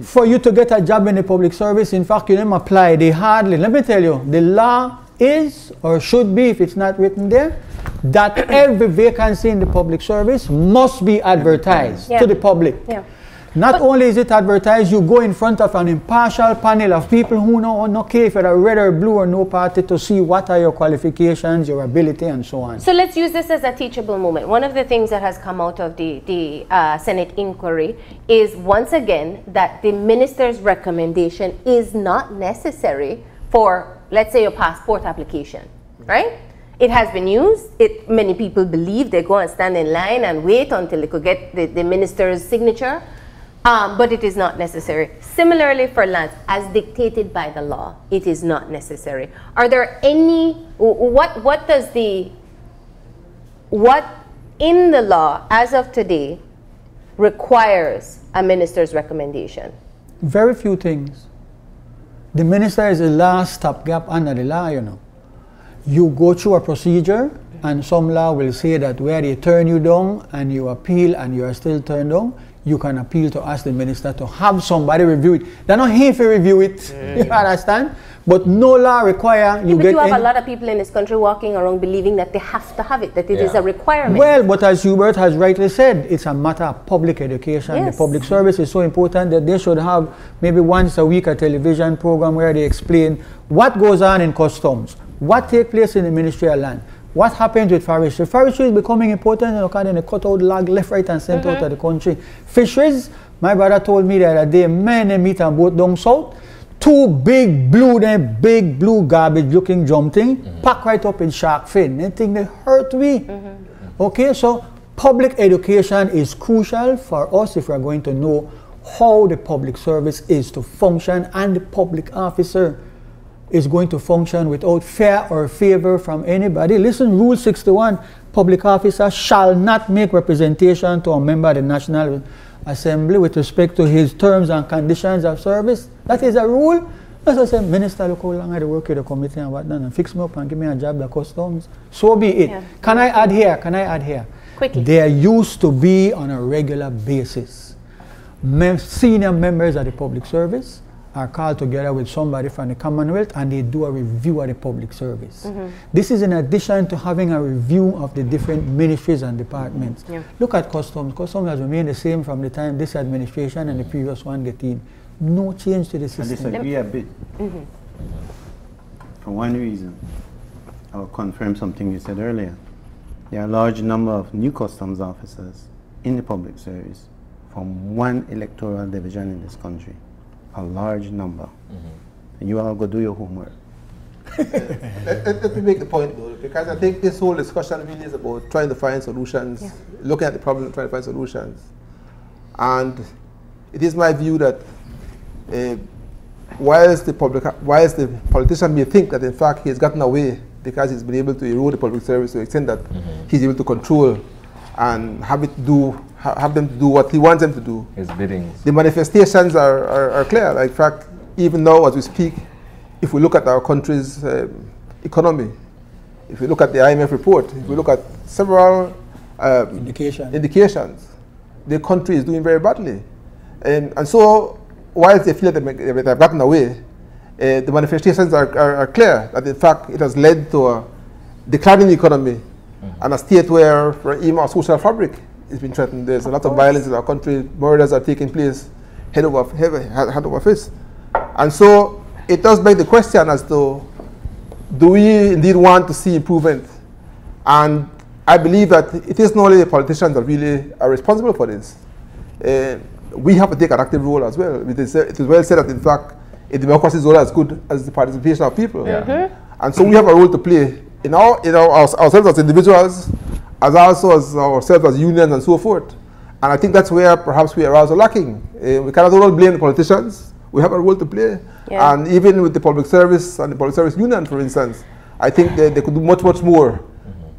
For you to get a job in the public service, in fact, you don't apply. They hardly, let me tell you, the law is, or should be, if it's not written there, that every vacancy in the public service must be advertised to the public. Yeah. Not only is it advertised, you go in front of an impartial panel of people who no care if you're red or blue or no party to see what are your qualifications, your ability, and so on. So let's use this as a teachable moment. One of the things that has come out of the Senate inquiry is, once again, that the minister's recommendation is not necessary for, let's say, your passport application, right? It has been used. Many people believe they go and stand in line and wait until they could get the minister's signature. But it is not necessary. Similarly for lands, as dictated by the law, it is not necessary. Are there any, what in the law as of today requires a minister's recommendation? Very few things. The minister is the last stopgap under the law, you know. You go through a procedure, and some law will say that where they turn you down and you appeal and you are still turned down, you can appeal to ask the minister to have somebody review it. They're not here to review it, you understand? But no law require you get. But you have a lot of people in this country walking around believing that they have to have it, that it is a requirement. Well, but as Hubert has rightly said, it's a matter of public education. Yes. The public service is so important that they should have maybe once a week a television program where they explain what goes on in customs, what takes place in the Ministry of Land, what happens with forestry. Forestry is becoming important, and okay, they cut out log left, right, and center out of the country. Fisheries, my brother told me the other day, they meet a boat down south, two big blue garbage looking drum thing, packed right up in shark fin. They think they hurt me. Okay, so public education is crucial for us if we're going to know how the public service is to function, and the public officer is going to function without fear or favor from anybody. Listen, Rule 61, public officer shall not make representation to a member of the National Assembly with respect to his terms and conditions of service. That is a rule. As I said, Minister, look how long I work with the committee and whatnot, and fix me up and give me a job at customs. So be it. Yeah. Can I add here? Quickly. There used to be on a regular basis, senior members of the public service are called together with somebody from the Commonwealth, and they do a review of the public service. This is in addition to having a review of the different ministries and departments. Look at customs. Customs has remained the same from the time this administration and the previous one get in. No change to the system. I disagree a bit. For one reason, I will confirm something you said earlier. There are a large number of new customs officers in the public service from one electoral division in this country. A large number. And you all go do your homework. Let me make the point though, because I think this whole discussion really is about trying to find solutions, looking at the problem, trying to find solutions. And it is my view that whilst the politician may think that in fact he's gotten away because he's been able to erode the public service to the extent that he's able to control and have them to do what he wants them to do. His biddings. The manifestations are clear. Like, in fact, even now as we speak, if we look at our country's economy, if we look at the IMF report, if we look at several indications, the country is doing very badly. And so, whilst they feel that they've gotten away, the manifestations are clear, that in fact it has led to a declining economy and a state where even our social fabric has been threatened. There's a lot of violence in our country, murders are taking place head over fist. And so it does beg the question as to, do we indeed want to see improvement? And I believe that it is not only the politicians that really are responsible for this. We have to take an active role as well. It is well said that in fact, a democracy is all as good as the participation of people. And so we have a role to play in ourselves as individuals, as also as ourselves as unions and so forth. And I think that's where perhaps we are also lacking. We cannot all blame the politicians. We have a role to play. And even with the public service and the public service union, for instance, I think they could do much, much more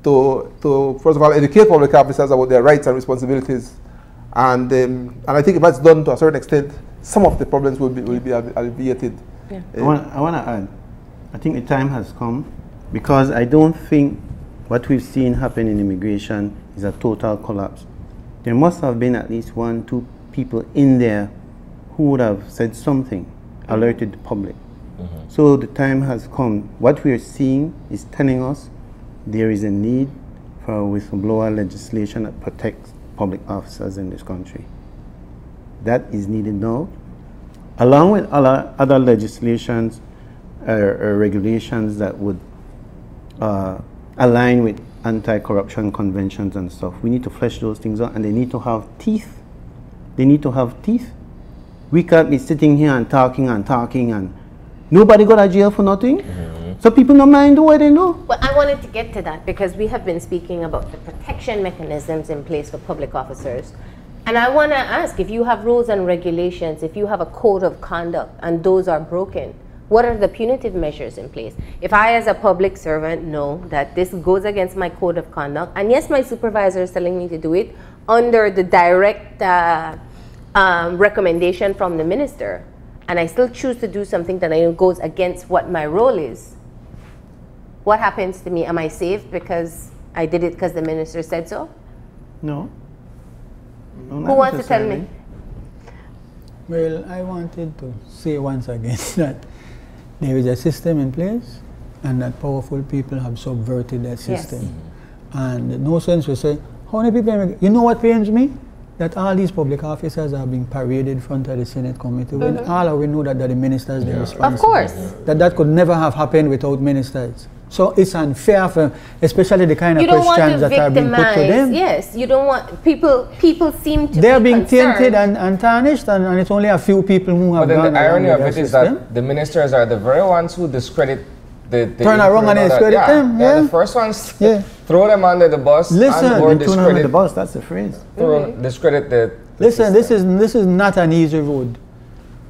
to first of all, educate public officers about their rights and responsibilities. And I think if that's done to a certain extent, some of the problems will be alleviated. I want to add, I think the time has come, because I don't think what we've seen happen in immigration is a total collapse. There must have been at least 1, 2 people in there who would have said something, alerted the public. So the time has come. What we are seeing is telling us there is a need for whistleblower legislation that protects public officers in this country. That is needed now, along with other legislations or regulations that would align with anti-corruption conventions and stuff. We need to flesh those things out, and they need to have teeth. They need to have teeth. We can't be sitting here and talking and nobody got to jail for nothing. So people don't mind what they know. Well, I wanted to get to that because we have been speaking about the protection mechanisms in place for public officers. And I want to ask, if you have rules and regulations, if you have a code of conduct and those are broken, what are the punitive measures in place? If I, as a public servant, know that this goes against my code of conduct, and yes, my supervisor is telling me to do it under the direct recommendation from the minister, and I still choose to do something that I know goes against what my role is, what happens to me? Am I saved because I did it because the minister said so? No. Who wants to tell me? Well, I wanted to say once again that there is a system in place and that powerful people have subverted that system. Yes. And no sense we say, how many people, you know what pains me? That all these public officers are being paraded in front of the Senate committee when all we know that the ministers they're responsible. Of course. That could never have happened without ministers. So it's unfair for, especially the kind of questions that are being put to them. Yes, you don't want, people seem to they're be being tainted and tarnished, and it's only a few people who have gone. But then the irony of it is that the ministers are the very ones who discredit the turn around and discredit them. They're the first ones to throw them under the bus. Listen, or throw them under the bus, that's the phrase. Discredit the listen, this is not an easy road.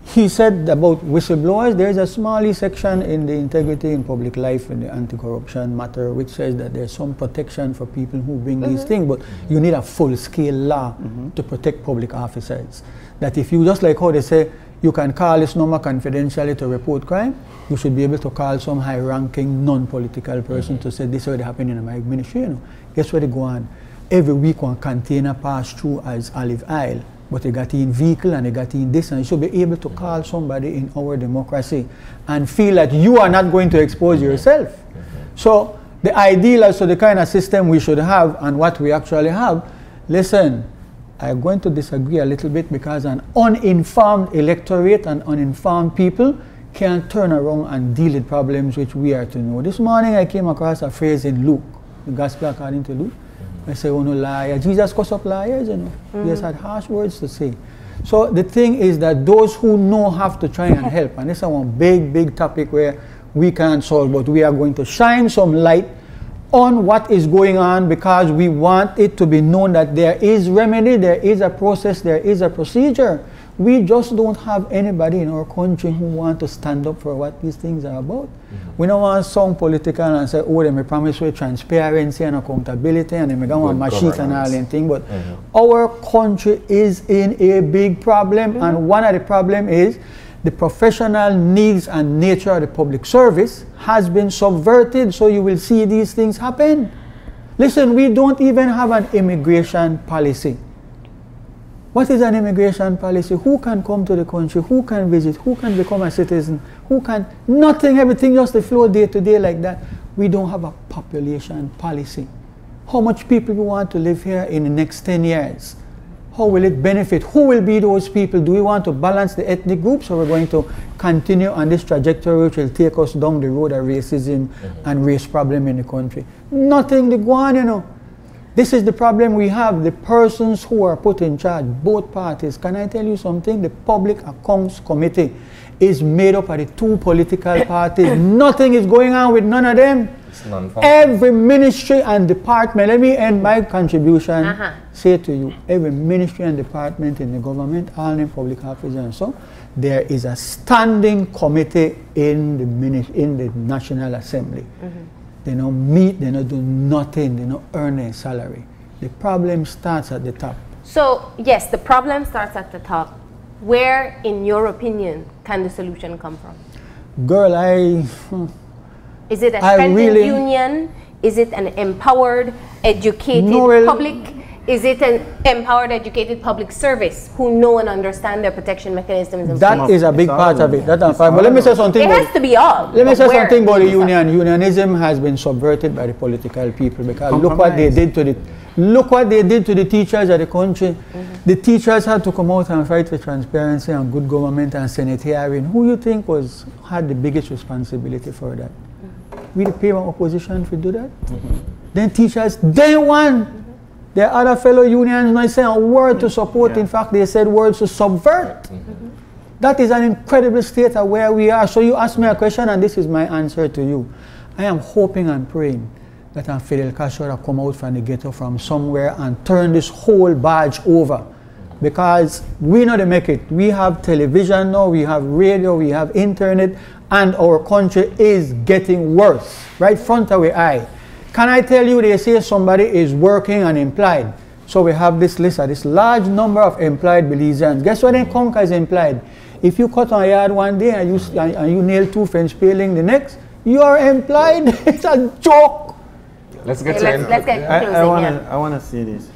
He said about whistleblowers, there is a small section in the Integrity in Public Life in the anti-corruption matter which says that there's some protection for people who bring these things, but you need a full-scale law to protect public officers. That if you, just like how they say, you can call this number confidentially to report crime, you should be able to call some high-ranking, non-political person to say, this already happened in my administration. Guess where they go on? Every week one container pass through as Olive Isle, but they got in vehicle and they got in this, and you should be able to call somebody in our democracy and feel that you are not going to expose yourself. So the ideal as to the kind of system we should have and what we actually have, listen, I'm going to disagree a little bit because an uninformed electorate and uninformed people can't turn around and deal with problems which we are to know. This morning I came across a phrase in Luke, the Gospel according to Luke. I say, oh no, liar. Jesus cussed up liars, you know. He just had harsh words to say. So the thing is that those who know have to try and help. And this is one big topic where we can't solve, but we are going to shine some light on what is going on because we want it to be known that there is remedy, there is a process, there is a procedure. We just don't have anybody in our country who want to stand up for what these things are about. We don't want to sound political and say, oh, they may promise with transparency and accountability and they may go on machines and all that thing. But our country is in a big problem, and one of the problems is the professional needs and nature of the public service has been subverted, so you will see these things happen. Listen, we don't even have an immigration policy. What is an immigration policy? Who can come to the country? Who can visit? Who can become a citizen? Who can? Nothing, everything just to flow day to day like that. We don't have a population policy. How much people we want to live here in the next 10 years? How will it benefit? Who will be those people? Do we want to balance the ethnic groups, or we're going to continue on this trajectory which will take us down the road of racism and race problem in the country? Nothing to go on, you know. This is the problem we have. The persons who are put in charge, both parties. Can I tell you something? The Public Accounts Committee is made up of the two political parties. Nothing is going on with none of them. Every ministry and department, let me end my contribution, say to you, every ministry and department in the government, all in public office and so, there is a standing committee in the National Assembly. They don't meet, they don't do nothing, they don't earn a salary. The problem starts at the top. So, yes, the problem starts at the top. Where, in your opinion, can the solution come from? Girl, Is it a strengthened union? Is it an empowered, educated public? Is it an empowered, educated public service who know and understand their protection mechanisms? That is a big part of it. But let me say something. It has to be all. Let me say something about the union. Unionism has been subverted by the political people, because look what they did to the teachers of the country. The teachers had to come out and fight for transparency and good government and Senate hearing. Who you think had the biggest responsibility for that? We the parent opposition to do that. Then teachers, day one, their other fellow unions not saying a word to support. In fact, they said words to subvert. That is an incredible state of where we are. So you ask me a question, and this is my answer to you. I am hoping and praying that Fidel Castro will come out from the ghetto from somewhere and turn this whole barge over. Because we know they make it. We have television now, we have radio, we have internet, and our country is getting worse. Right front of our eye. Can I tell you, they say somebody is working unemployed. So we have this list of this large number of employed Belizeans. Guess what they count as employed? If you cut on a yard one day and you nail 2 French peeling the next, you are employed. It's a joke. Let's get let's get closing. I want to say this.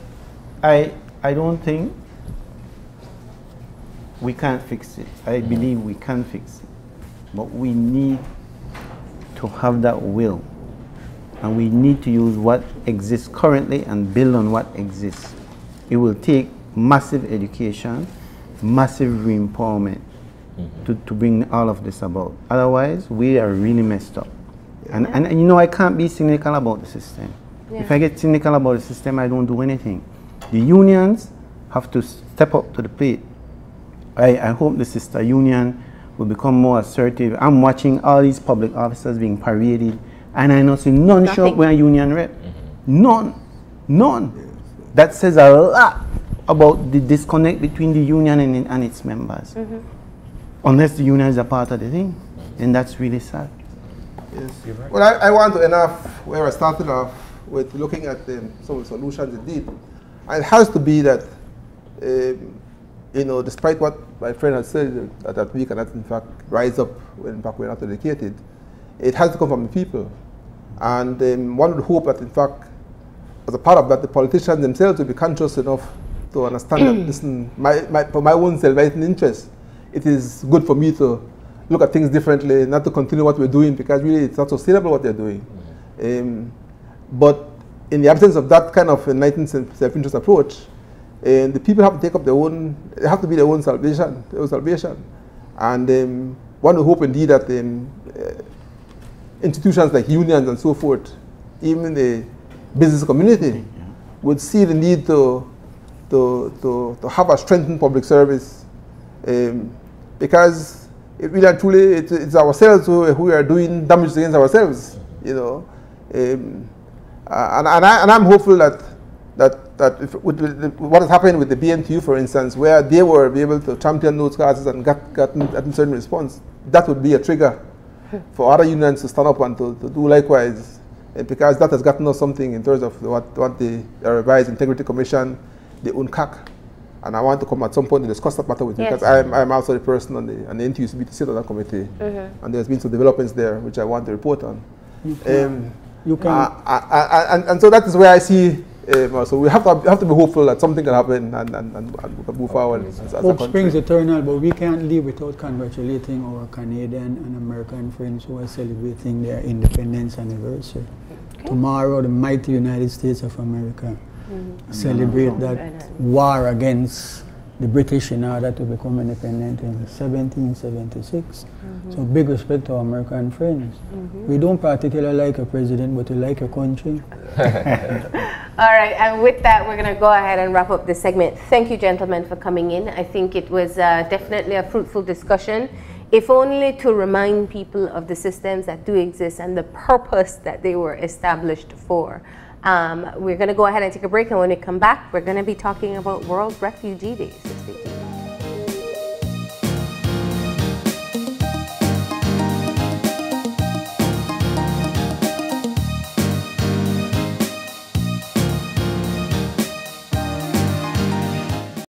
I don't think we can't fix it. I believe we can fix it. But we need to have that will. And we need to use what exists currently and build on what exists. It will take massive education, massive re-empowerment to bring all of this about. Otherwise, we are really messed up. And you know, I can't be cynical about the system. If I get cynical about the system, I don't do anything. The unions have to step up to the plate. I hope the sister union will become more assertive. I'm watching all these public officers being paraded, and I know see none show up when a union rep. None. That says a lot about the disconnect between the union and its members. Unless the union is a part of the thing, and that's really sad. Yes. Well, I want to end off where I started off with looking at some of the solutions indeed. And it has to be that, you know, despite what my friend had said, that we cannot in fact rise up when in fact we're not educated, it has to come from the people. And one would hope that in fact, as a part of that, the politicians themselves will be conscious enough to understand that, listen, for my own self-right interest, it is good for me to look at things differently, not to continue what we're doing, because really it's not sustainable what they're doing. But in the absence of that kind of enlightened self-interest approach, the people have to take up their own, they have to be their own salvation. And one would hope indeed that institutions like unions and so forth, even the business community, would see the need to have a strengthened public service, because it really and truly it's ourselves who are doing damage against ourselves, you know. And I'm hopeful that if, with what has happened with the BNTU, for instance, where they were able to champion those causes and got a certain response, that would be a trigger for other unions to stand up and to do likewise, because that has gotten us something in terms of what the revised Integrity Commission, the UNCAC, and I want to come at some point to discuss that matter with you, because I'm also the person on the NTUCB to sit on that committee, and there's been some developments there which I want to report on. And so that is where I see So we have to be hopeful that something can happen and we can move forward as a Hope country. springs eternal, but we can't leave without congratulating our Canadian and American friends who are celebrating their independence anniversary. Okay. Tomorrow, the mighty United States of America celebrate that war against the British in order to become independent in 1776. So big respect to our American friends. We don't particularly like a president, but we like a country. All right, and with that, we're going to go ahead and wrap up this segment. Thank you, gentlemen, for coming in. I think it was definitely a fruitful discussion, if only to remind people of the systems that do exist and the purpose that they were established for. We're going to go ahead and take a break, and when we come back, we're going to be talking about World Refugee Day.